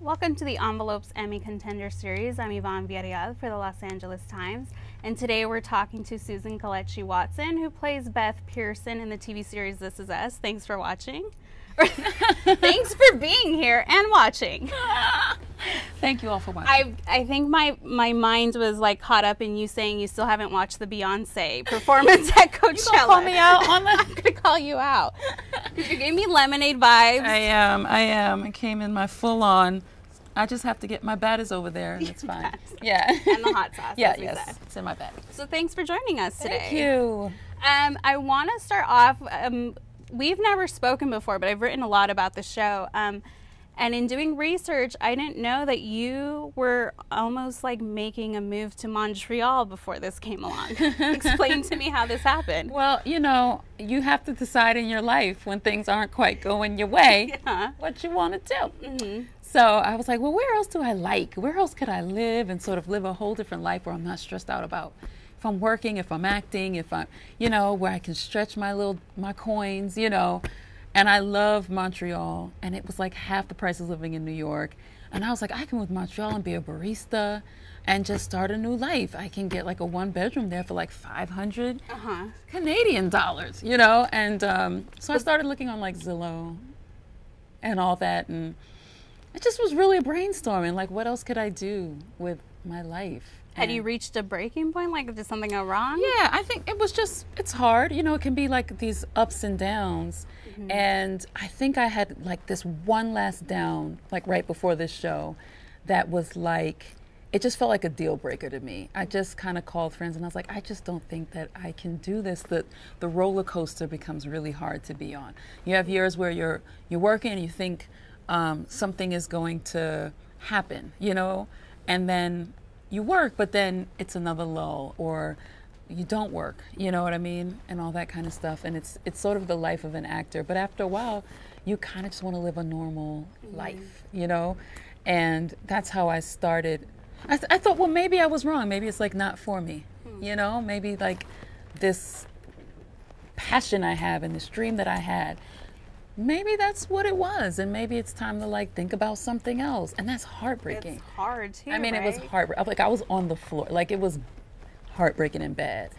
Welcome to the Envelopes Emmy Contender Series. I'm Yvonne Villarreal for the Los Angeles Times, and today we're talking to Susan Kelechi Watson, who plays Beth Pearson in the TV series This Is Us. Thanks for watching. Thanks for being here and watching. Thank you all for watching. I think my mind was like caught up in you saying you still haven't watched the Beyonce performance at Coachella. You gonna call me out on that? I'm gonna call you out because you gave me lemonade vibes. I am. I came in my full on. I just have to get my baddest over there, and it's fine. Yeah. And the hot sauce. Yeah, as we said. It's in my bag. So thanks for joining us today. Thank you. I want to start off. We've never spoken before, but I've written a lot about the show. And in doing research, I didn't know that you were almost like making a move to Montreal before this came along. Explain to me how this happened. Well, you know, you have to decide in your life when things aren't quite going your way what you want to do. Mm-hmm. So I was like, well, where else do I like? Where else could I live and sort of live a whole different life where I'm not stressed out about if I'm working, if I'm acting, if I'm, you know, where I can stretch my coins, you know. And I love Montreal, and it was like half the price of living in New York. And I was like, I can move to Montreal and be a barista and just start a new life. I can get like a 1-bedroom there for like 500 Canadian dollars, you know. And so I started looking on like Zillow and all that, and it just was really brainstorming, like what else could I do with my life? Had you reached a breaking point? Like, did something go wrong? Yeah, I think it was just, it's hard. You know, it can be like these ups and downs. Mm-hmm. And I think I had like this one last down, like right before this show, that was like, it just felt like a deal breaker to me. I just kind of called friends and I was like, I just don't think that I can do this. The roller coaster becomes really hard to be on. You have years where you're working and you think something is going to happen, you know, and then you work, but then it's another lull, or you don't work, you know what I mean, and all that kind of stuff. And it's sort of the life of an actor. But after a while, you kind of just want to live a normal life, you know. And that's how I started. I thought, well, maybe I was wrong. Maybe it's like not for me, you know. Maybe like this passion I have and this dream that I had, maybe that's what it was, and maybe it's time to like think about something else. And that's heartbreaking. It's hard too. I mean, right? It was heartbreaking. Like I was on the floor, like it was heartbreaking and bad.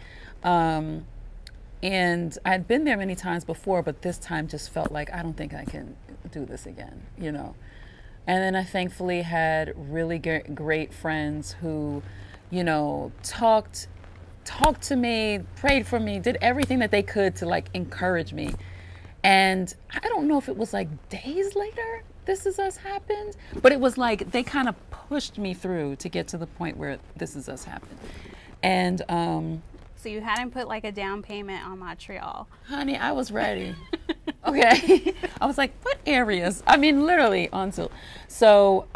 And I'd been there many times before, but this time just felt like I don't think I can do this again, you know. And then I thankfully had really great friends who, you know, talked to me, prayed for me, did everything that they could to like encourage me. And I don't know if it was like days later This Is Us happened, but it was like they kind of pushed me through to get to the point where This Is Us happened. And so you hadn't put like a down payment on Montreal. Honey, I was ready. Okay. I was like, what areas? I mean, literally until. So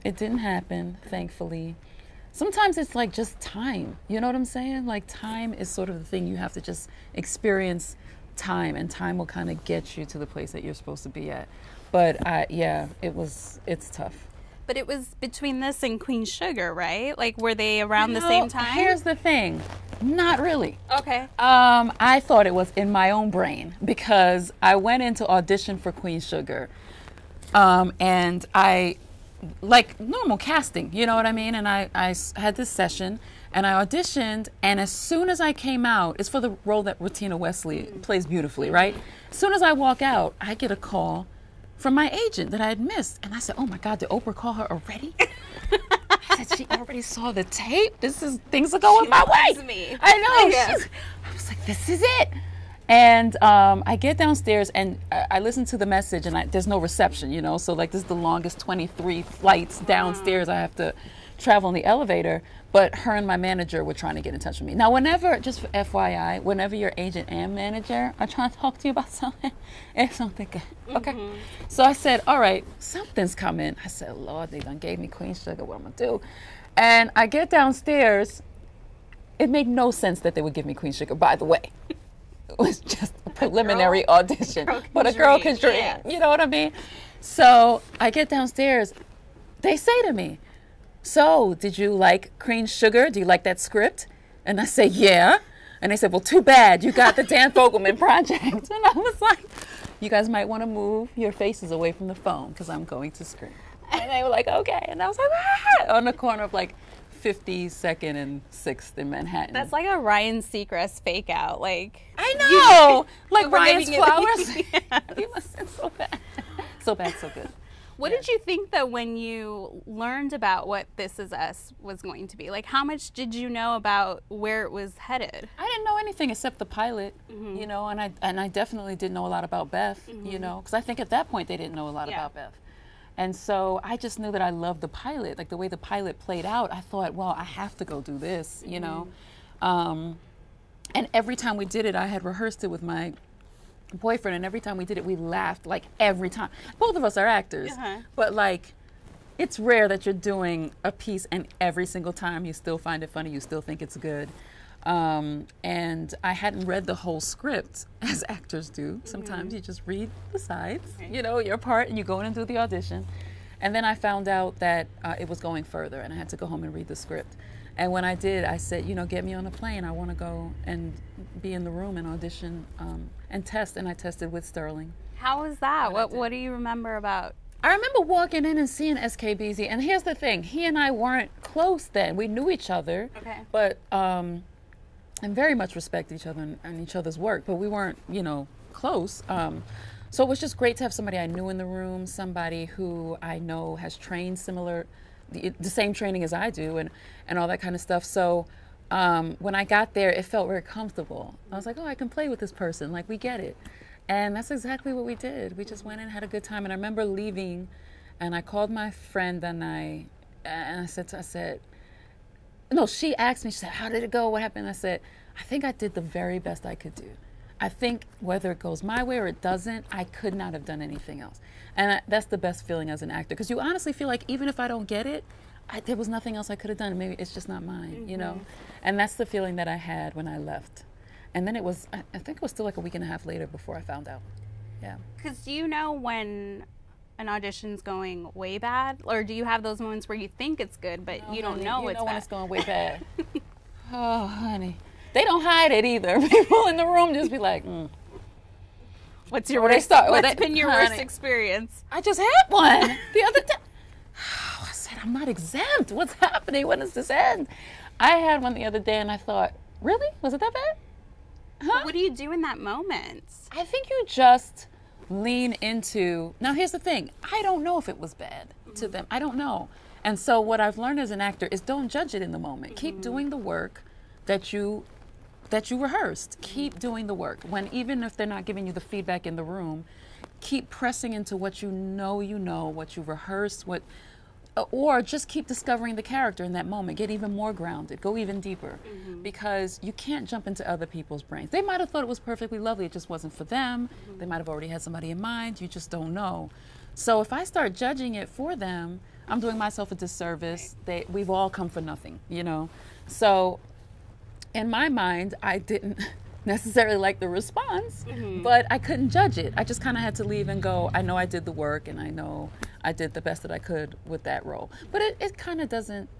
it didn't happen, thankfully. Sometimes it's like just time. You know what I'm saying? Like time is sort of the thing you have to just experience time, and time will kind of get you to the place that you're supposed to be at. But yeah, it's tough. But it was between this and Queen Sugar, right? Like, were they around the same time? Here's the thing. Not really. Okay. I thought it was in my own brain because I went into audition for Queen Sugar. And I, like normal casting, you know what I mean? And I had this session and I auditioned, and as soon as I came out, it's for the role that Rutina Wesley plays beautifully, right? As soon as I walk out, I get a call from my agent that I had missed. And I said, oh my God, did Oprah call her already? I said, she already saw the tape? Things are going my way. Me. I know. I was like, this is it. And I get downstairs and I listen to the message, and there's no reception, you know? So like this is the longest 23 flights downstairs I have to travel in the elevator. But her and my manager were trying to get in touch with me. Now, whenever, just for FYI, whenever your agent and manager are trying to talk to you about something, it's something good. Okay. Mm-hmm. So I said, all right, something's coming. I said, Lord, they done gave me Queen Sugar. What am I going to do? And I get downstairs. It made no sense that they would give me Queen Sugar, by the way. It was just a preliminary audition. But a girl can dream. Yes. You know what I mean? So I get downstairs. They say to me, so, did you like Queen Sugar? Do you like that script? And I say, yeah. And they said, well, too bad. You got the Dan Fogelman project. And I was like, you guys might want to move your faces away from the phone because I'm going to scream. And they were like, okay. And I was like, on the corner of like 52nd and 6th in Manhattan. That's like a Ryan Seacrest fake out. Like, I know. Like we're Ryan's giving you- flowers. Yeah. He must have so bad. So bad, so good. What did you think though when you learned about what This Is Us was going to be? Like, how much did you know about where it was headed? I didn't know anything except the pilot, you know, and I definitely didn't know a lot about Beth, you know, because I think at that point they didn't know a lot about Beth. And so I just knew that I loved the pilot, like the way the pilot played out. I thought, well, I have to go do this, you know. And every time we did it, I had rehearsed it with my boyfriend, and every time we did it, we laughed, like every time. Both of us are actors, but like, it's rare that you're doing a piece and every single time you still find it funny, you still think it's good. And I hadn't read the whole script, as actors do. Sometimes you just read the sides, you know, your part, and you go in and do the audition. And then I found out that it was going further, and I had to go home and read the script. And when I did, I said, you know, get me on a plane. I want to go and be in the room and audition and test. And I tested with Sterling. How was that? What do you remember about? I remember walking in and seeing SKBZ. And here's the thing. He and I weren't close then. We knew each other. But and very much respect each other and each other's work. But we weren't, you know, close. So it was just great to have somebody I knew in the room, somebody who I know has trained the same training as I do and all that kind of stuff. So when I got there, it felt very comfortable. I was like, oh, I can play with this person. Like, we get it. And that's exactly what we did. We just went in and had a good time. And I remember leaving, and I called my friend and I said, no, she asked me, she said, how did it go? What happened? I said, I think I did the very best I could do. I think whether it goes my way or it doesn't, I could not have done anything else. And that's the best feeling as an actor, because you honestly feel like even if I don't get it, there was nothing else I could have done. Maybe it's just not mine, you know? And that's the feeling that I had when I left. And then it was, I think it was still like a week and a half later before I found out. Yeah. Because do you know when an audition's going way bad? Or do you have those moments where you think it's good, but you don't know it's bad? When it's going way bad. Oh, honey. They don't hide it either. People in the room just be like, What's been your worst experience? I just had one the other day. I said, I'm not exempt. What's happening? When does this end? I had one the other day and I thought, really? Was it that bad? Huh? What do you do in that moment? I think you just lean into, now here's the thing, I don't know if it was bad to them. I don't know. And so what I've learned as an actor is don't judge it in the moment. Keep doing the work that you rehearsed. Keep doing the work. Even if they're not giving you the feedback in the room, keep pressing into what you know, what you rehearsed, or just keep discovering the character in that moment. Get even more grounded. Go even deeper. Because you can't jump into other people's brains. They might have thought it was perfectly lovely. It just wasn't for them. They might have already had somebody in mind. You just don't know. So if I start judging it for them, I'm doing myself a disservice. We've all come for nothing, you know? So in my mind, I didn't necessarily like the response, but I couldn't judge it. I just kind of had to leave and go, I know I did the work and I know I did the best that I could with that role. But it kind of doesn't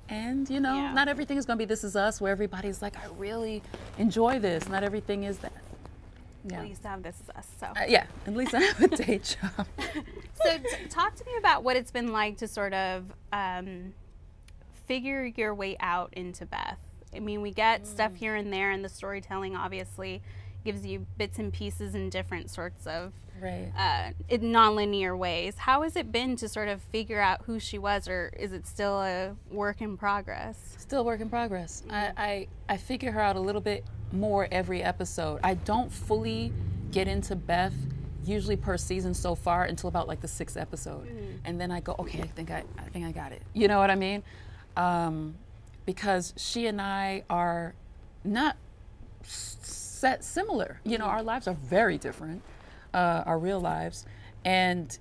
end, you know? Yeah. Not everything is going to be This Is Us, where everybody's like, I really enjoy this. Not everything is that. Yeah. At least I have This Is Us, so. Yeah, at least I have a day job. So talk to me about what it's been like to sort of figure your way out into Beth. I mean, we get stuff here and there, and the storytelling obviously gives you bits and pieces in different sorts of in non-linear ways. How has it been to sort of figure out who she was, or is it still a work in progress? Still work in progress. I figure her out a little bit more every episode. I don't fully get into Beth usually per season so far until about like the 6th episode, and then I go, okay, I think I got it. You know what I mean? Because she and I are not set similar. You know, our lives are very different, our real lives, and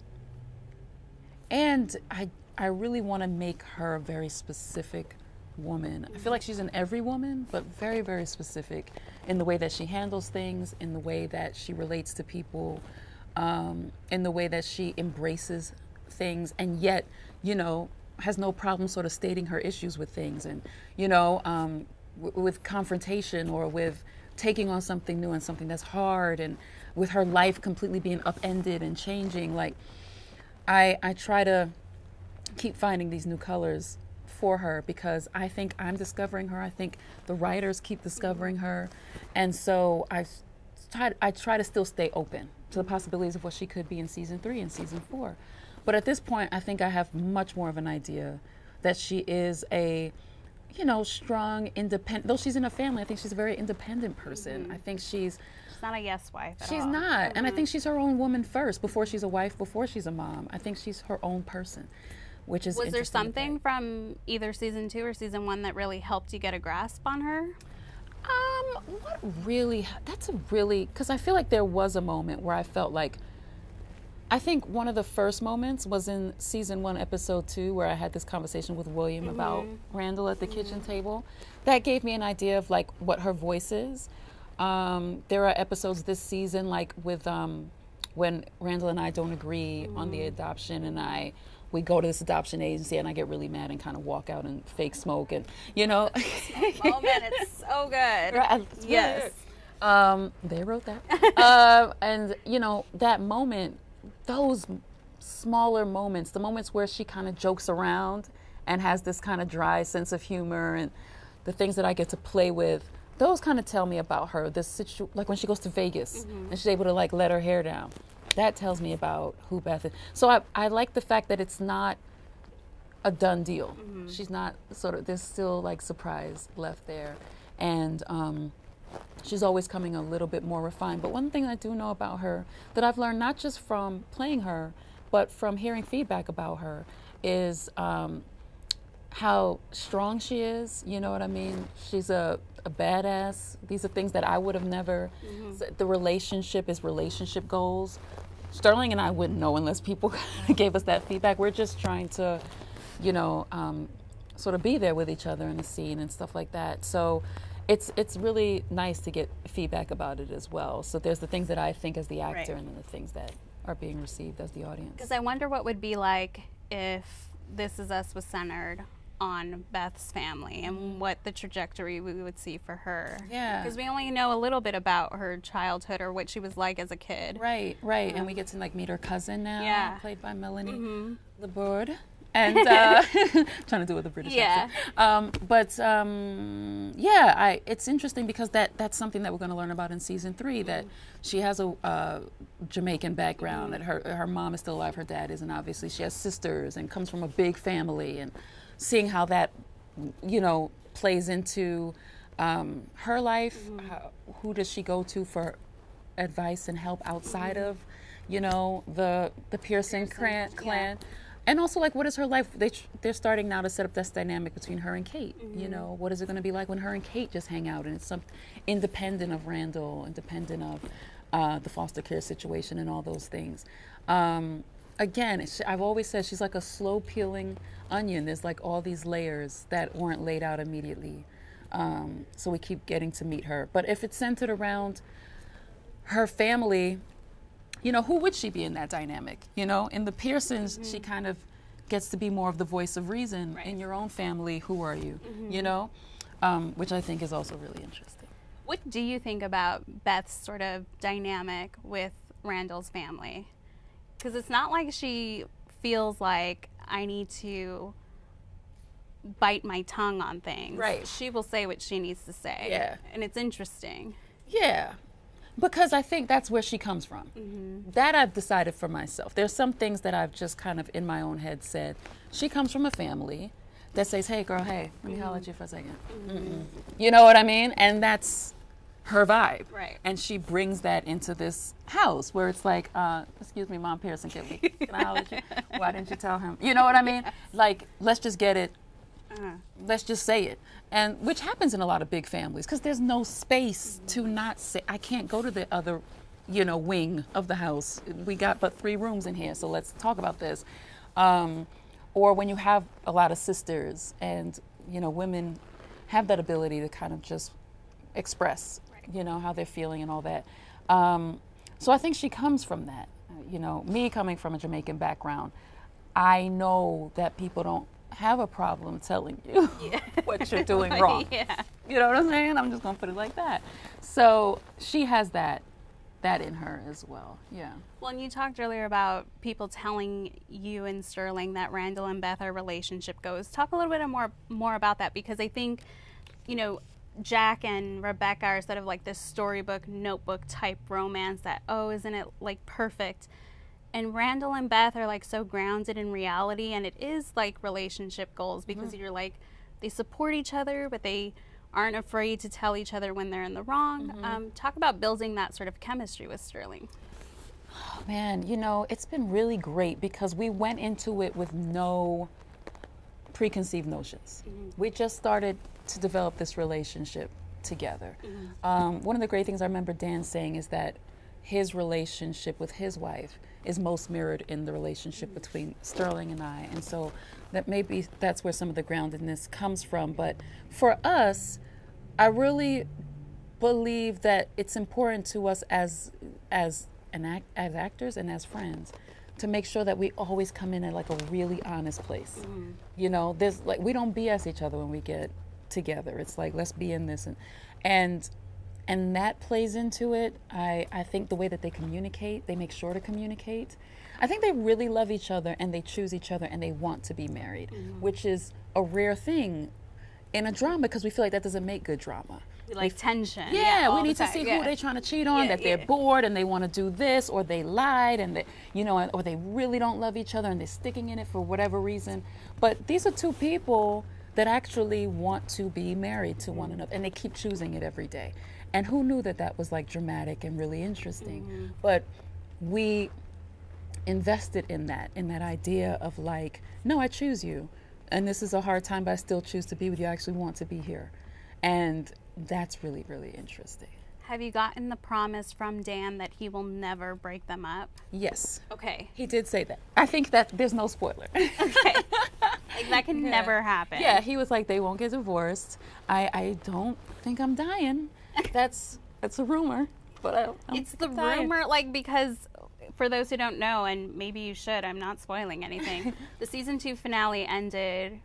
I really want to make her a very specific woman. I feel like she's an every woman, but very, very specific in the way that she handles things, in the way that she relates to people, in the way that she embraces things, and yet, you know, has no problem sort of stating her issues with things, and, you know, with confrontation or with taking on something new and something that's hard, and with her life completely being upended and changing. Like, I try to keep finding these new colors for her, because I think I'm discovering her. I think the writers keep discovering her. And so I try to still stay open to the possibilities of what she could be in season 3 and season 4. But at this point, I think I have much more of an idea that she is a, strong, independent, though she's in a family, I think she's a very independent person. I think she's not a yes wife at she's all. not. And I think she's her own woman first, before she's a wife, before she's a mom. I think she's her own person, which is Was there something from either season 2 or season 1 that really helped you get a grasp on her? Because I feel like there was a moment where I felt like, I think one of the first moments was in season 1, episode 2, where I had this conversation with William about Randall at the kitchen table. That gave me an idea of like what her voice is. There are episodes this season, like with when Randall and I don't agree on the adoption, and we go to this adoption agency, and I get really mad and kind of walk out and fake smoke, and moment, it's so good. Right, yes. They wrote that. And that moment, those smaller moments, the moments where she kind of jokes around and has this kind of dry sense of humor, and the things that I get to play with, those kind of tell me about her. Like when she goes to Vegas and she's able to like let her hair down. That tells me about who Beth is. So I like the fact that it's not a done deal. She's not there's still like surprise left there. And she's always coming a little bit more refined. But one thing I do know about her that I've learned not just from playing her, but from hearing feedback about her, is how strong she is. You know what I mean? She's a badass. These are things that I would have never. The relationship is relationship goals. Sterling and I wouldn't know unless people gave us that feedback. We're just trying to, sort of be there with each other in the scene and stuff like that. So it's really nice to get feedback about it as well. So there's the things that I think as the actor, and then the things that are being received as the audience. Because I wonder what would be like if This Is Us was centered on Beth's family, and what the trajectory we would see for her. Yeah. Because we only know a little bit about her childhood, or what she was like as a kid. Right. And we get to like meet her cousin now, played by Melanie Laborde. And trying to do it with a British accent. It's interesting because that's something that we're going to learn about in season 3, that she has a Jamaican background, that her mom is still alive, her dad isn't, obviously. She has sisters and comes from a big family, and seeing how that, plays into her life. Who does she go to for advice and help outside of, the Pearson clan? Yeah. And also, like, what is her life? They're starting now to set up this dynamic between her and Kate. What is it going to be like when her and Kate just hang out, and it's independent of Randall, independent of the foster care situation and all those things. Again, I've always said she's like a slow peeling onion. There's like all these layers that weren't laid out immediately. So we keep getting to meet her. But if it's centered around her family, who would she be in that dynamic? In the Pearsons, she kind of gets to be more of the voice of reason. Right. In your own family, who are you? Which I think is also really interesting. What do you think about Beth's sort of dynamic with Randall's family? Because it's not like she feels like I need to bite my tongue on things. Right. She will say what she needs to say. Yeah. And it's interesting. Yeah. Because I think that's where she comes from. That I've decided for myself. There's some things that I've just kind of in my own head said. She comes from a family that says, hey, girl, hey, let me holler at you for a second. You know what I mean? And that's her vibe. Right. And she brings that into this house where it's like, excuse me, Mom Pearson, can I holler at you? Why didn't you tell him? You know what I mean? Like, let's just get it. Let's just say it. And which happens in a lot of big families, because there's no space to not say, I can't go to the other, wing of the house. We got but 3 rooms in here, so let's talk about this. Or when you have a lot of sisters, and, women have that ability to kind of just express, how they're feeling and all that. So I think she comes from that. Me coming from a Jamaican background, I know that people don't have a problem telling you what you're doing wrong. Yeah. You know what I'm saying? I'm just going to put it like that. So she has that that in her as well. Yeah. Well, and you talked earlier about people telling you and Sterling that Randall and Beth, our relationship goes. Talk a little bit more about that, because I think, you know, Jack and Rebecca are sort of like this storybook, notebook type romance that, oh, isn't it like perfect? And Randall and Beth are like so grounded in reality, and it is like relationship goals, because you're like, they support each other, but they aren't afraid to tell each other when they're in the wrong. Talk about building that sort of chemistry with Sterling. Oh, man, you know, it's been really great because we went into it with no preconceived notions. We just started to develop this relationship together. One of the great things I remember Dan saying is that his relationship with his wife is most mirrored in the relationship between Sterling and I. And so that maybe that's where some of the groundedness comes from. But for us, I really believe that it's important to us as actors and as friends to make sure that we always come in at like a really honest place. You know, there's like, we don't BS each other when we get together. It's like, let's be in this, and that plays into it. I think the way that they communicate, they make sure to communicate. I think they really love each other, and they choose each other, and they want to be married, which is a rare thing in a drama, because we feel like that doesn't make good drama. Like tension. Yeah, we need to see who they're trying to cheat on, that they're bored and they want to do this, or they lied, and they, you know, or they really don't love each other and they're sticking in it for whatever reason. But these are two people that actually want to be married to one another, and they keep choosing it every day. And who knew that that was like dramatic and really interesting? But we invested in that idea of like, no, I choose you, and this is a hard time, but I still choose to be with you. I actually want to be here. And that's really, really interesting. Have you gotten the promise from Dan that he will never break them up? Yes. Okay. He did say that. I think that there's no spoiler. Okay. Like that can never happen. Yeah, he was like, they won't get divorced. I don't think I'm dying. That's a rumor, but I don't it's the rumor, like, because for those who don't know, and maybe you should, I'm not spoiling anything. The season 2 finale ended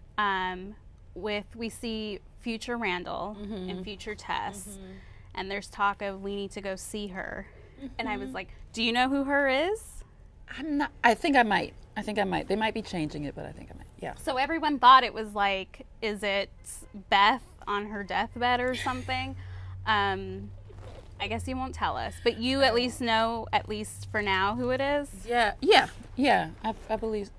with, we see future Randall and future Tess, and there's talk of we need to go see her. And I was like, do you know who her is? I'm not. I think I might. They might be changing it, but I think I might. Yeah. So everyone thought it was like, is it Beth on her deathbed or something? I guess you won't tell us, but you at least know, at least for now, who it is? Yeah. I believe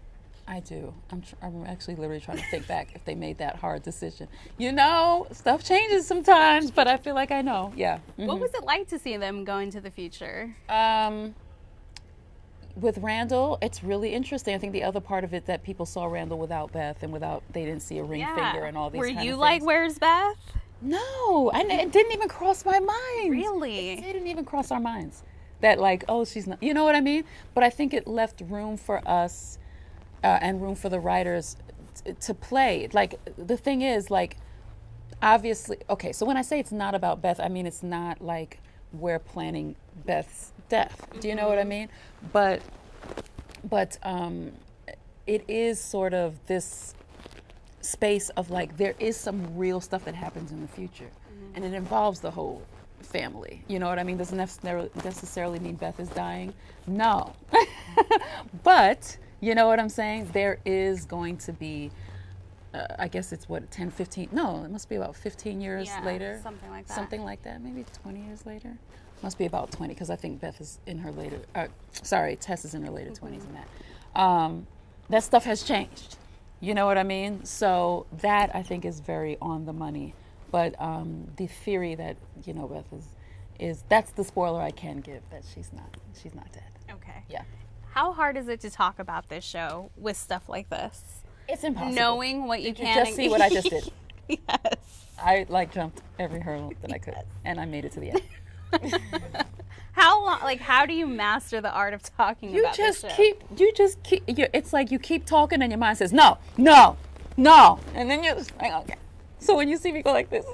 I do. I'm actually literally trying to think back if they made that hard decision. You know, stuff changes sometimes, but I feel like I know. Yeah. What was it like to see them go into the future? With Randall, it's really interesting. I think the other part of it that people saw Randall without Beth and they didn't see a ring finger and all these kind of things. Were you like, where's Beth? No, it didn't even cross my mind. Really? It didn't even cross our minds. That like, oh, she's not, you know what I mean? But I think it left room for us and room for the writers to play. Like, the thing is, like, obviously, okay, so when I say it's not about Beth, I mean it's not like we're planning Beth's death. Do you know what I mean? But it is sort of this space of like, there is some real stuff that happens in the future, and it involves the whole family. You know what I mean? Doesn't necessarily mean Beth is dying. No. But you know what I'm saying? There is going to be, I guess it's what, 10, 15, no, it must be about 15 years later. Something like that. Something like that, maybe 20 years later. Must be about 20, because I think Beth is in her later, Tess is in her later 20s and that. That stuff has changed. You know what I mean? So that, I think, is very on the money. But the theory that, you know, Beth is that's the spoiler I can give, that she's not dead. Okay. Yeah. How hard is it to talk about this show with stuff like this? It's impossible. Knowing what you Did can. You just see what I just did. Yes. I like jumped every hurdle that I could, and I made it to the end. How long? Like, how do you master the art of talking about this show? It's like you keep talking, and your mind says no, no, no, and then you're just like, okay. So when you see me go like this.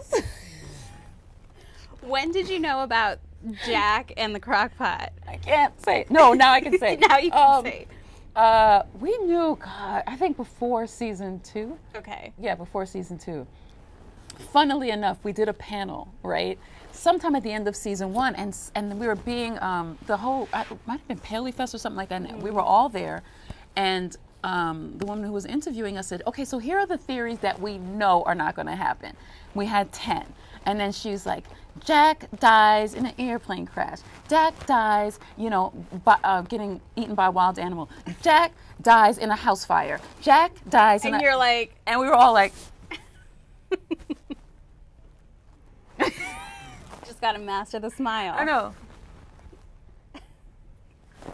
When did you know about Jack and the crockpot? I can't say. No, now I can say. Now you can say. We knew, God, I think before season 2. Okay. Yeah, before season 2. funnily enough, we did a panel, right? Sometime at the end of season 1, and we were being the whole, it might have been Paley Fest or something like that. And we were all there, and the woman who was interviewing us said, "Okay, so here are the theories that we know are not going to happen." We had 10, and then she was like, "Jack dies in an airplane crash. Jack dies, by, getting eaten by a wild animal. Jack dies in a house fire. Jack dies in and you're like, and we were all like, just got to master the smile. I know.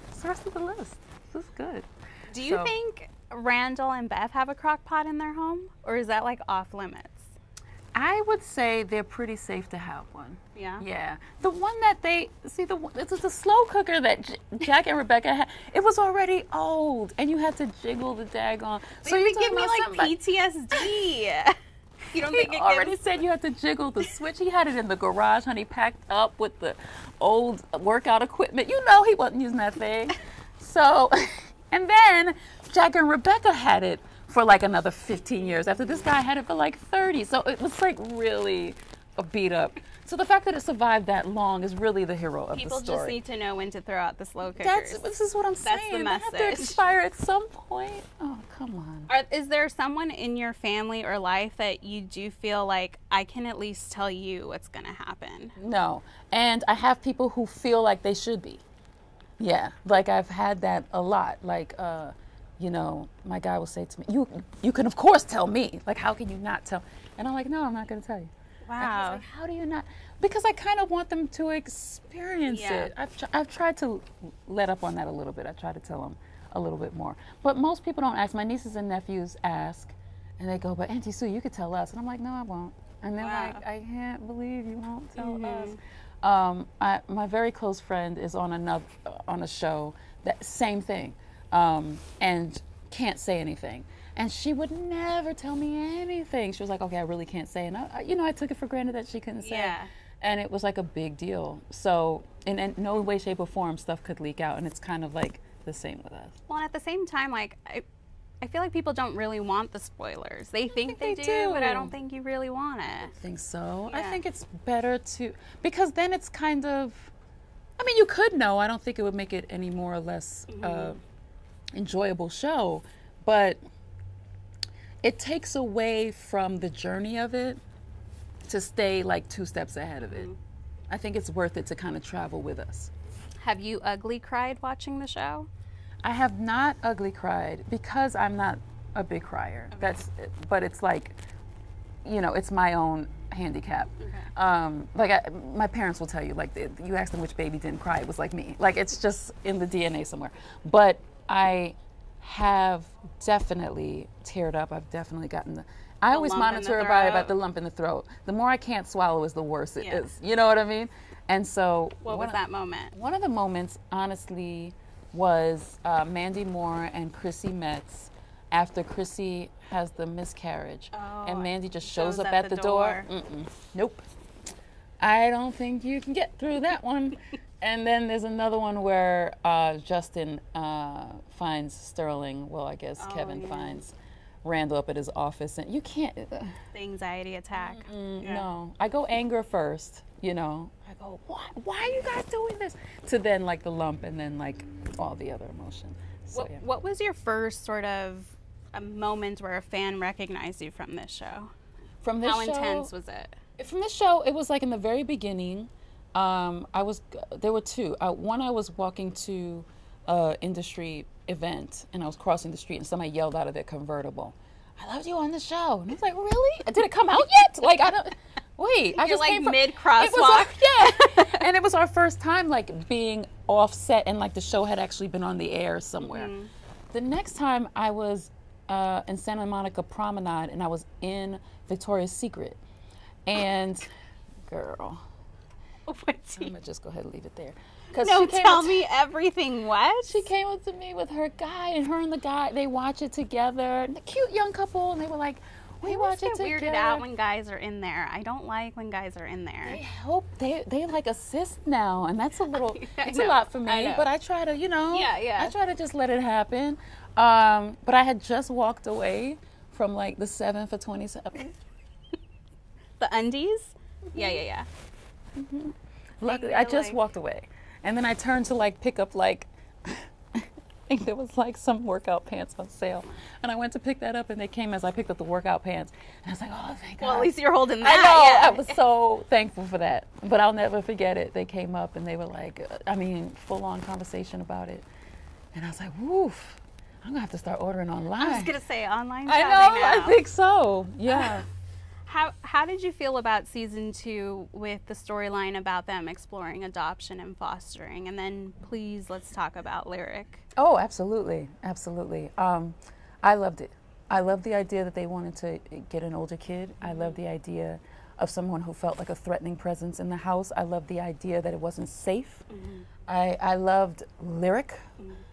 It's the rest of the list. This is good. Do you think Randall and Beth have a crock pot in their home, or is that like off limits? I would say they're pretty safe to have one. Yeah? Yeah. The one that it's the slow cooker that Jack and Rebecca had. It was already old, and you had to jiggle the daggone. So you give me like PTSD. You don't think it already said you had to jiggle the switch? He had it in the garage, honey, packed up with the old workout equipment. You know he wasn't using that thing. So, and then Jack and Rebecca had it for like another 15 years after this guy had it for like 30. So it was like really a beat up. So the fact that it survived that long is really the hero of the story. People just need to know when to throw out the slow cookers. This is what I'm saying. That's the message. They have to expire at some point. Oh, come on. Is there someone in your family or life that you do feel like I can at least tell you what's going to happen? No. And I have people who feel like they should be. Yeah. Like I've had that a lot. Like, my guy will say to me, you can of course tell me. Like, how can you not tell? And I'm like, no, I'm not going to tell you. Wow. Like, how do you not? Because I kind of want them to experience it. I've tried to let up on that a little bit. I try to tell them a little bit more. But most people don't ask. My nieces and nephews ask, and they go, "But Auntie Sue, you could tell us." And I'm like, "No, I won't." And they're like, "I can't believe you won't tell us." My very close friend is on a show that same thing, and can't say anything. And she would never tell me anything. She was like, "Okay, I really can't say." And I took it for granted that she couldn't say. Yeah. And it was like a big deal. So in no way, shape, or form, stuff could leak out. And it's kind of like the same with us. Well, and at the same time, like, I feel like people don't really want the spoilers. They think they do, but I don't think you really want it. I think so. Yeah. I think it's better to, because then it's kind of, you could know. I don't think it would make it any more or less enjoyable show. But it takes away from the journey of it to stay like 2 steps ahead of it. I think it's worth it to kind of travel with us. Have you ugly cried watching the show? I have not ugly cried because I'm not a big crier. Okay. But it's like, it's my own handicap. Okay. My parents will tell you, like, you ask them which baby didn't cry, it was like me. Like, it's just in the DNA somewhere. But I have definitely teared up. I've definitely gotten I always monitor about the lump in the throat. The more I can't swallow is the worse it is. You know what I mean? And so what was that moment? One of the moments, honestly, was Mandy Moore and Chrissy Metz after Chrissy has the miscarriage. And Mandy just shows up at the door. Nope. I don't think you can get through that one. And then there's another one where Justin finds Sterling, Kevin finds Randall up at his office, and you can't. The anxiety attack. No, I go anger first. I go, why are you guys doing this? To then like the lump, and then like all the other emotion. So, what was your first sort of a moment where a fan recognized you from this show? From this show, how intense was it? From this show, it was like in the very beginning. There were 2. One, I was walking to industry event, and I was crossing the street, and somebody yelled out of their convertible, "I loved you on the show." And I was like, "Really? Did it come out yet?" Like, I don't. Wait, I just like mid crosswalk. And it was our first time like being offset, and like the show had actually been on the air somewhere. The next time I was in Santa Monica Promenade, and I was in Victoria's Secret, and girl. I'm gonna just go ahead and leave it there. No, tell me everything. What? She came up to me with her guy, and her and the guy, they watch it together. And a cute young couple, and they were like, "We watch it together." Weirded out when guys are in there. I don't like when guys are in there. They help. They like assist now, and that's a little. It's a lot for me, but I try to, I try to just let it happen. But I had just walked away from like the 7 for 27. The undies? Yeah. Luckily, I just walked away. And then I turned to like pick up like, I think there was like some workout pants on sale. And I went to pick that up and they came as I picked up the workout pants. And I was like, oh, thank God. Well, at least you're holding that. I know. Yeah. I was so thankful for that. But I'll never forget it. They came up and they were like, full on conversation about it. And I was like, woof, I'm going to have to start ordering online. I was going to say online I shopping know. now. I think so. Yeah. How did you feel about season 2 with the storyline about them exploring adoption and fostering? And then please let's talk about Lyric. Oh, absolutely. Absolutely. I loved it. I loved the idea that they wanted to get an older kid. I loved the idea of someone who felt like a threatening presence in the house. I loved the idea that it wasn't safe. I loved Lyric.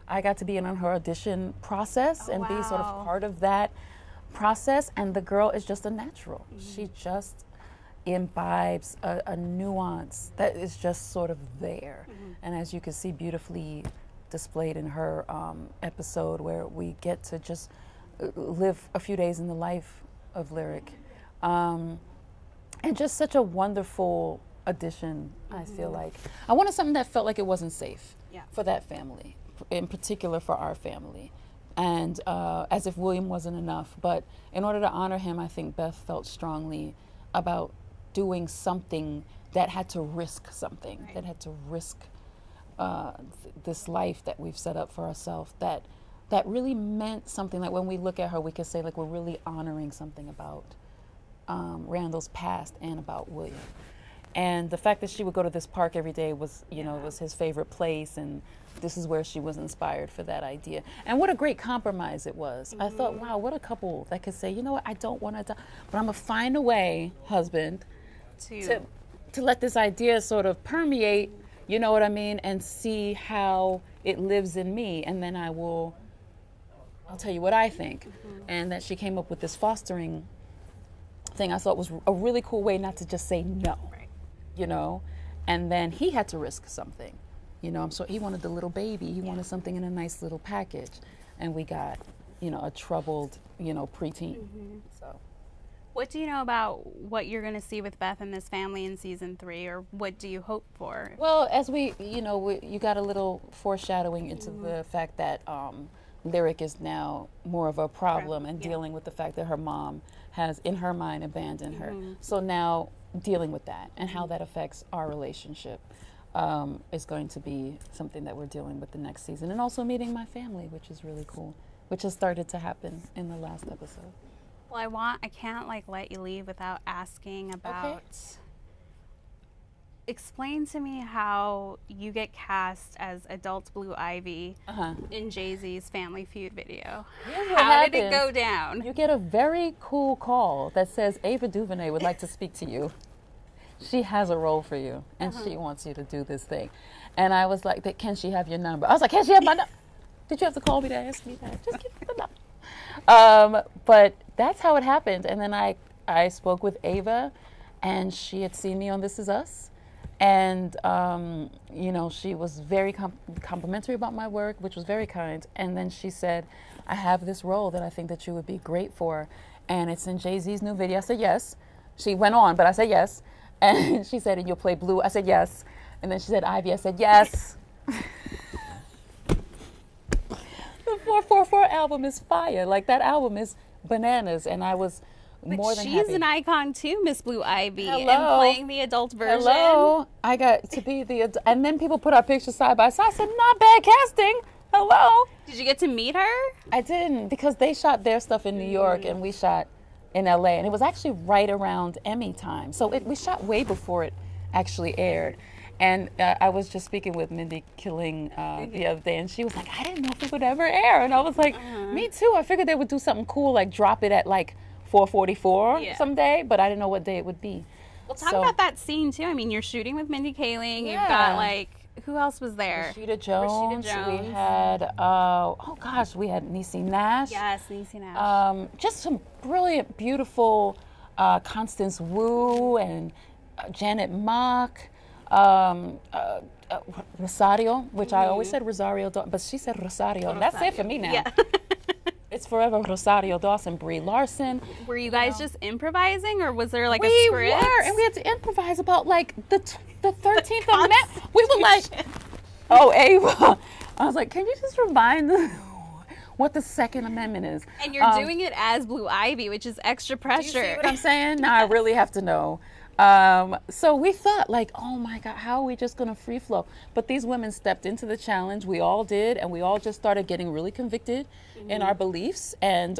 I got to be in on her audition process and be sort of part of that process, and the girl is just a natural. She just imbibes a nuance that is just sort of there, and as you can see beautifully displayed in her episode where we get to just live a few days in the life of Lyric, and just such a wonderful addition. I feel like I wanted something that felt like it wasn't safe for that family, in particular for our family. And as if William wasn't enough. But in order to honor him, I think Beth felt strongly about doing something that had to risk something, that had to risk this life that we've set up for ourselves, that really meant something. Like when we look at her, we can say like we're really honoring something about Randall's past and about William. And the fact that she would go to this park every day was, was his favorite place, and this is where she was inspired for that idea. And what a great compromise it was. I thought, wow, what a couple that could say, you know what, I don't want to die, but I'm going to find a way, husband, to let this idea sort of permeate, you know what I mean, and see how it lives in me, and then I'll tell you what I think. And that she came up with this fostering thing I thought was a really cool way not to just say no. And then he had to risk something, so he wanted the little baby, he wanted something in a nice little package, and we got, a troubled, preteen. So what do you know about what you're going to see with Beth and this family in season 3, or what do you hope for? Well, as you got a little foreshadowing into the fact that Lyric is now more of a problem and dealing with the fact that her mom has, in her mind, abandoned her. So now dealing with that and how that affects our relationship is going to be something that we're dealing with the next season. And also meeting my family, which is really cool, which has started to happen in the last episode. Well, I can't let you leave without asking about, explain to me how you get cast as adult Blue Ivy in Jay-Z's Family Feud video. How did it go down? You get a very cool call that says, Ava DuVernay would like to speak to you. She has a role for you, and she wants you to do this thing. And I was like, can she have your number? I was like, can she have my number? Did you have to call me to ask me that? Just give me the number. But that's how it happened. And then I spoke with Ava, and she had seen me on This Is Us. And, she was very complimentary about my work, which was very kind. And then she said, I have this role that I think that you would be great for. And it's in Jay-Z's new video. I said, yes. She went on, but I said, yes. And she said, and you'll play Blue. I said, yes. And then she said, Ivy. I said, yes. The 444 album is fire. Like, that album is bananas. And I was more than happy. She's an icon too, Miss Blue Ivy. Hello. And playing the adult version. Hello. I got to be the and then people put our pictures side by side. I said, not bad casting. Hello. Did you get to meet her? I didn't, because they shot their stuff in New York and we shot in LA, and it was actually right around Emmy time. So we shot way before it actually aired. And I was just speaking with Mindy Killing the other day, and she was like, I didn't know if it would ever air. And I was like, me too. I figured they would do something cool, like drop it at like 4:44 someday, but I didn't know what day it would be. Well, talk about that scene too. I mean, you're shooting with Mindy Kaling. You've got who else was there? Rashida Jones. We had, we had Niecy Nash. Yes, Niecy Nash. Just some brilliant, beautiful Constance Wu and Janet Mock. Rosario, which I always said Rosario, but she said Rosario. And that's it for me now. Yeah. It's forever Rosario Dawson, Brie Larson. Were you guys just improvising, or was there like a We script? were, and we had to improvise about like the 13th Amendment. We were like, oh, Ava. I was like, can you just remind them what the Second Amendment is? And you're doing it as Blue Ivy, which is extra pressure. Do you see what I'm saying? Now I really have to know. So we thought like, oh my God, how are we just going to free flow? But these women stepped into the challenge. We all did. And we all just started getting really convicted in our beliefs. And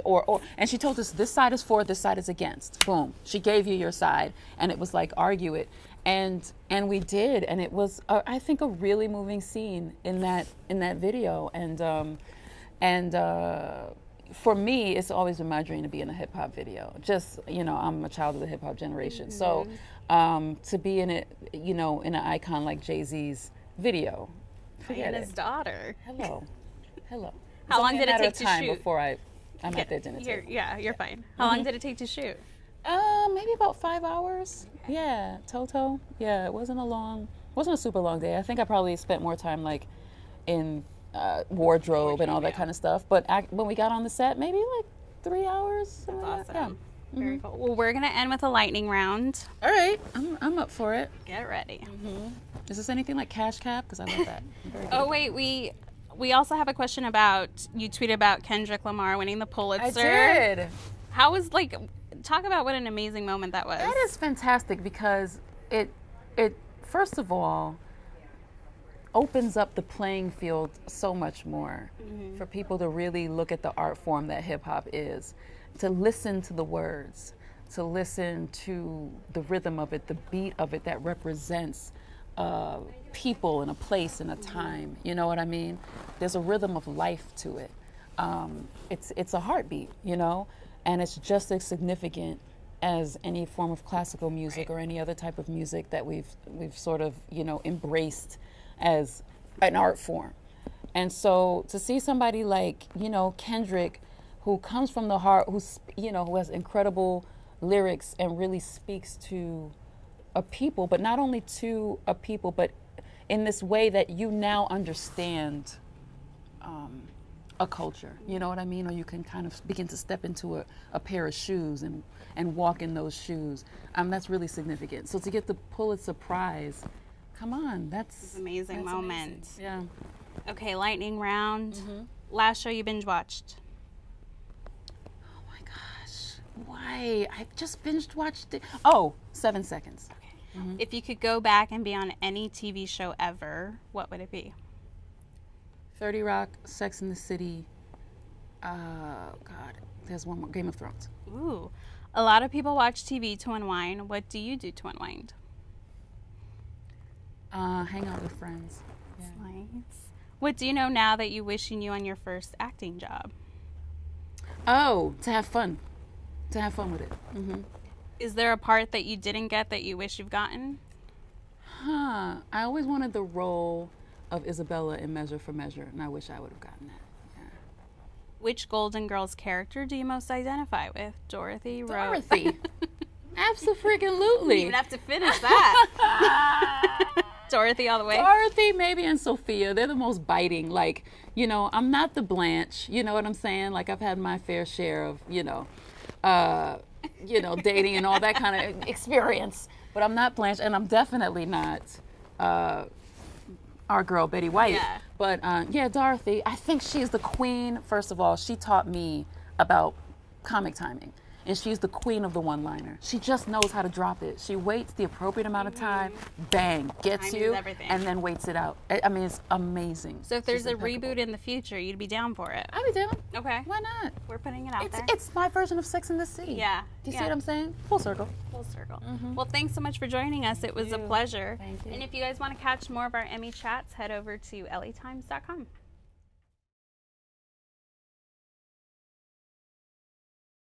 she told us this side is for, this side is against. Boom. She gave you your side. And it was like, argue it. And we did. And it was, I think, a really moving scene in that video. And for me, it's always been my dream to be in a hip hop video. Just, I'm a child of the hip hop generation. So to be in it, in an icon like Jay-Z's video, forget and his daughter. Hello. How long did it take to shoot? Before I'm at their dinner table. You're fine. How long did it take to shoot? Maybe about 5 hours. Yeah, Toto. Yeah, it wasn't a super long day. I think I probably spent more time like in wardrobe and all that kind of stuff. But when we got on the set, maybe like 3 hours. That's awesome. Yeah. Very cool. Well, we're gonna end with a lightning round. All right, I'm up for it. Get ready. Is this anything like Cash Cab? Because I love that. Oh wait, we also have a question about, you tweeted about Kendrick Lamar winning the Pulitzer. I did. How was, talk about what an amazing moment that was. That is fantastic because it first of all opens up the playing field so much more for people to really look at the art form that hip hop is, to listen to the words, to listen to the rhythm of it, the beat of it that represents people and a place and a time. You know what I mean? There's a rhythm of life to it. It's a heartbeat, and it's just as significant as any form of classical music or any other type of music that we've sort of embraced as an art form. And so to see somebody like Kendrick, who comes from the heart, who has incredible lyrics and really speaks to a people, but not only to a people, but in this way that you now understand a culture, you know what I mean? Or you can kind of begin to step into a pair of shoes and walk in those shoes. That's really significant. So to get the Pulitzer Prize, come on, that's amazing moment. Amazing. Yeah. Okay, lightning round. Last show you binge watched? Oh my gosh, why? I just binge watched it. 7 Seconds. Okay. If you could go back and be on any TV show ever, what would it be? 30 Rock, Sex and the City. There's one more. Game of Thrones. Ooh, a lot of people watch TV to unwind. What do you do to unwind? Hang out with friends. That's nice. What do you know now that you wish you knew on your first acting job? Oh, to have fun. To have fun with it. Is there a part that you didn't get that you wish you've gotten? I always wanted the role of Isabella in Measure for Measure, and I wish I would have gotten that. Yeah. Which Golden Girls character do you most identify with? Dorothy, Rose? Dorothy. Absolutely. You even have to finish that. Dorothy all the way. Dorothy, maybe, and Sophia. They're the most biting. Like, I'm not the Blanche. You know what I'm saying? Like, I've had my fair share of, dating and all that kind of experience. But I'm not Blanche, and I'm definitely not our girl Betty White. Yeah. But Dorothy. I think she's the queen. First of all, she taught me about comic timing. And she's the queen of the one-liner. She just knows how to drop it. She waits the appropriate amount of time, bang, gets you, and then waits it out. I mean, it's amazing. So if there's a reboot in the future, you'd be down for it? I'd be down. Okay. Why not? We're putting it out there. It's my version of Sex and the City. Yeah. Do you see what I'm saying? Full circle. Full circle. Well, thanks so much for joining us. It was a pleasure. Thank you. And if you guys want to catch more of our Emmy chats, head over to latimes.com.